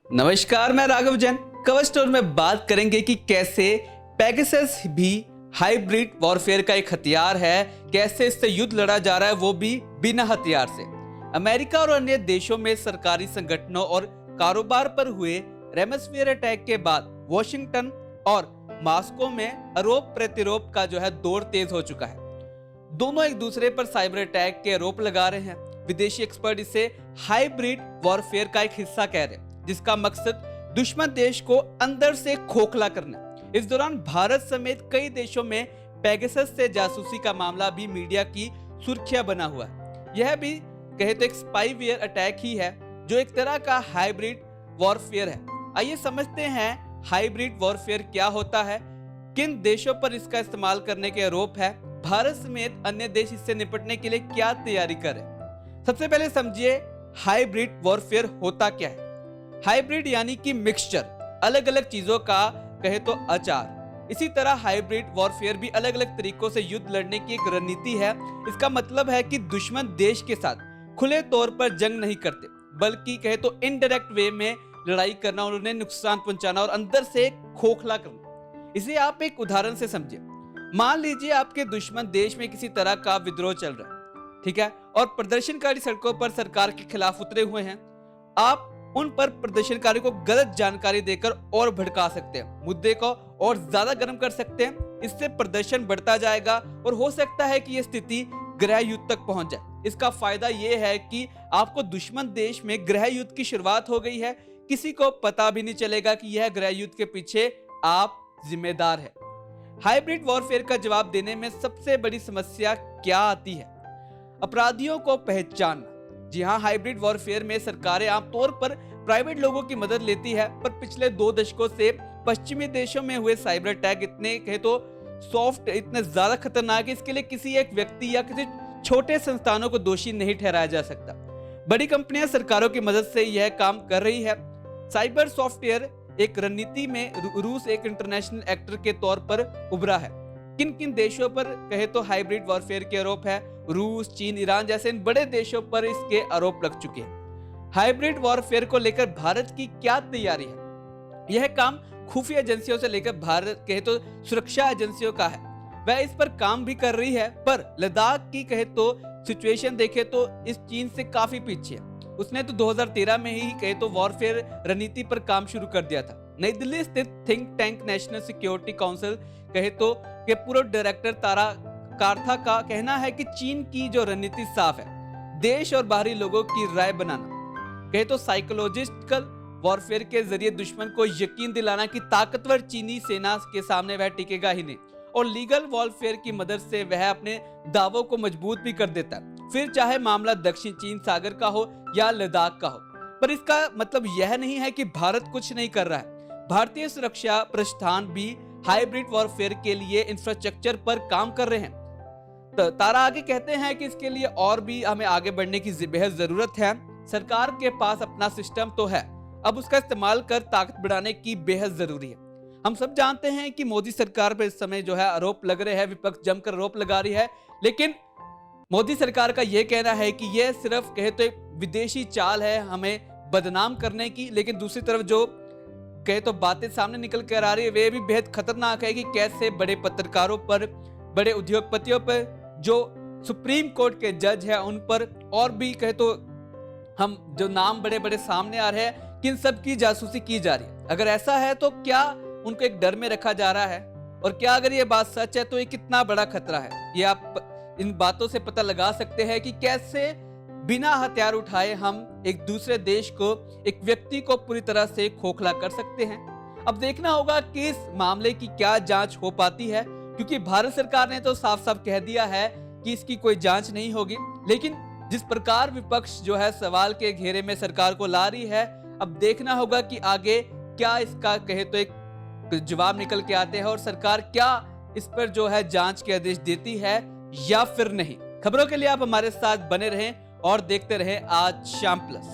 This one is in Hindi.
नमस्कार, मैं राघव जैन। कवर स्टोर में बात करेंगे कि कैसे पेगासस भी हाइब्रिड वॉरफेयर का एक हथियार है, कैसे इससे युद्ध लड़ा जा रहा है, वो भी बिना हथियार से। अमेरिका और अन्य देशों में सरकारी संगठनों और कारोबार पर हुए रेमस्फेयर अटैक के बाद वॉशिंगटन और मॉस्को में आरोप प्रत्यारोप का दौर तेज हो चुका है। दोनों एक दूसरे पर साइबर अटैक के आरोप लगा रहे हैं। विदेशी एक्सपर्ट इसे हाइब्रिड वॉरफेयर का एक हिस्सा कह रहे हैं, जिसका मकसद दुश्मन देश को अंदर से खोखला करना। इस दौरान भारत समेत कई देशों में पेगासस से जासूसी का मामला भी मीडिया की सुर्खियां बना हुआ है। यह भी कहे तो एक स्पाईवेयर अटैक ही है, जो एक तरह का हाइब्रिड वॉरफेयर है। आइए समझते हैं हाइब्रिड वॉरफेयर क्या होता है, किन देशों पर इसका इस्तेमाल करने के आरोप है, भारत समेत अन्य देश इससे निपटने के लिए क्या तैयारी करें। सबसे पहले समझिए हाइब्रिड वॉरफेयर होता क्या है। हाइब्रिड यानी कि मिक्सचर, अलग अलग चीजों का कहे तो अचार। इसी तरह हाइब्रिड वॉरफेयर भी अलग अलग तरीकों से युद्ध लड़ने की एक रणनीति है। इसका मतलब है कि दुश्मन देश के साथ खुले तौर पर जंग नहीं करते, बल्कि कहे तो इनडायरेक्ट वे में लड़ाई करना और उन्हें नुकसान पहुंचाना और अंदर से खोखला करना। इसे आप एक उदाहरण से समझिए। मान लीजिए आपके दुश्मन देश में किसी तरह का विद्रोह चल रहा है, ठीक है, और प्रदर्शनकारी सड़कों पर सरकार के खिलाफ उतरे हुए हैं। आप उन पर प्रदर्शनकारी को गलत जानकारी देकर और भड़का सकते हैं, मुद्दे को और ज्यादा गर्म कर सकते हैं। इससे प्रदर्शन बढ़ता जाएगा और हो सकता है कि यह स्थिति गृह युद्ध तक पहुंच जाए। इसका फायदा यह है कि आपको दुश्मन देश में गृह युद्ध की शुरुआत हो गई है, किसी को पता भी नहीं चलेगा कि यह गृह युद्ध के पीछे आप जिम्मेदार है। हाइब्रिड वॉरफेयर का जवाब देने में सबसे बड़ी समस्या क्या आती है? अपराधियों को पहचानना। जी हाँ, हाइब्रिड वॉरफेयर में सरकारें आमतौर पर प्राइवेट लोगों की मदद लेती है, पर पिछले 2 दशकों से पश्चिमी देशों में हुए साइबर अटैक इतने कहे तो सॉफ्ट, इतने ज्यादा खतरनाक है, इसके लिए किसी एक व्यक्ति या किसी छोटे संस्थानों को दोषी नहीं ठहराया जा सकता। बड़ी कंपनियां सरकारों की मदद से यह काम कर रही है। साइबर सॉफ्टवेयर एक रणनीति में रूस एक इंटरनेशनल एक्टर के तौर पर उभरा है। किन किन देशों पर कहे तो हाइब्रिड वॉरफेयर के आरोप है? रूस, चीन, ईरान जैसे इन बड़े देशों पर इसके आरोप लग चुके हैं। हाइब्रिड वॉरफेयर को लेकर भारत की क्या तैयारी है? यह काम खुफिया एजेंसियों से लेकर भारत कहे तो सुरक्षा एजेंसियों का है। वह इस पर काम भी कर रही है, पर लद्दाख की कहे तो सिचुएशन देखे तो इस चीन से काफी पीछे है। उसने तो 2013 में ही कहे तो वॉरफेयर रणनीति पर काम शुरू कर दिया था। नई दिल्ली स्थित think tank national security council कहे तो के पूर्व डायरेक्टर तारा काथा का कहना है कि चीन की जो रणनीति साफ है, देश और बाहरी लोगों की राय बनाना। कहे तो साइकोलॉजिकल वॉरफेयर के जरिए दुश्मन को यकीन दिलाना कि ताकतवर चीनी सेना के सामने वह टिकेगा ही नहीं, और लीगल वॉरफेयर की मदद से वह अपने दावों को मजबूत भी कर देता है, फिर चाहे मामला दक्षिण चीन सागर का हो या लद्दाख का हो। पर इसका मतलब यह नहीं है कि भारत कुछ नहीं कर रहा है। भारतीय सुरक्षा प्रतिष्ठान भी हाइब्रिड वॉरफेयर के लिए इंफ्रास्ट्रक्चर पर काम कर रहे हैं। तो तारा आगे कहते हैं कि इसके लिए और भी हमें आगे बढ़ने की बेहद जरूरत है। सरकार के पास अपना सिस्टम तो है, अब उसका इस्तेमाल कर ताकत बढ़ाने की बेहद जरूरी है। हम सब जानते हैं कि मोदी सरकार पर इस समय आरोप लग रहे हैं, विपक्ष जमकर आरोप लगा रही है, लेकिन मोदी सरकार का यह कहना है कि यह सिर्फ कहे तो एक विदेशी चाल है हमें बदनाम करने की। लेकिन दूसरी तरफ जो कहे तो बातें सामने निकल कर आ रही है, वे भी बेहद खतरनाक है कि कैसे बड़े पत्रकारों पर, बड़े उद्योगपतियों पर, जो सुप्रीम कोर्ट के जज है उन पर, और भी कहे तो हम जो नाम बड़े बड़े सामने आ रहे हैं, किन सब की जासूसी की जा रही है। अगर ऐसा है तो क्या उनको एक डर में रखा जा रहा है? और क्या अगर ये बात सच है तो ये कितना बड़ा खतरा है? ये आप इन बातों से पता लगा सकते हैं कि कैसे बिना हथियार उठाए हम एक दूसरे देश को, एक व्यक्ति को पूरी तरह से खोखला कर सकते हैं। अब देखना होगा कि इस मामले की क्या जांच हो पाती है, क्योंकि भारत सरकार ने तो साफ साफ कह दिया है कि इसकी कोई जांच नहीं होगी। लेकिन जिस प्रकार विपक्ष सवाल के घेरे में सरकार को ला रही है, अब देखना होगा कि आगे क्या इसका कहे तो एक जवाब निकल के आते हैं और सरकार क्या इस पर जांच के आदेश देती है या फिर नहीं। खबरों के लिए आप हमारे साथ बने रहें और देखते रहें आज शाम प्लस।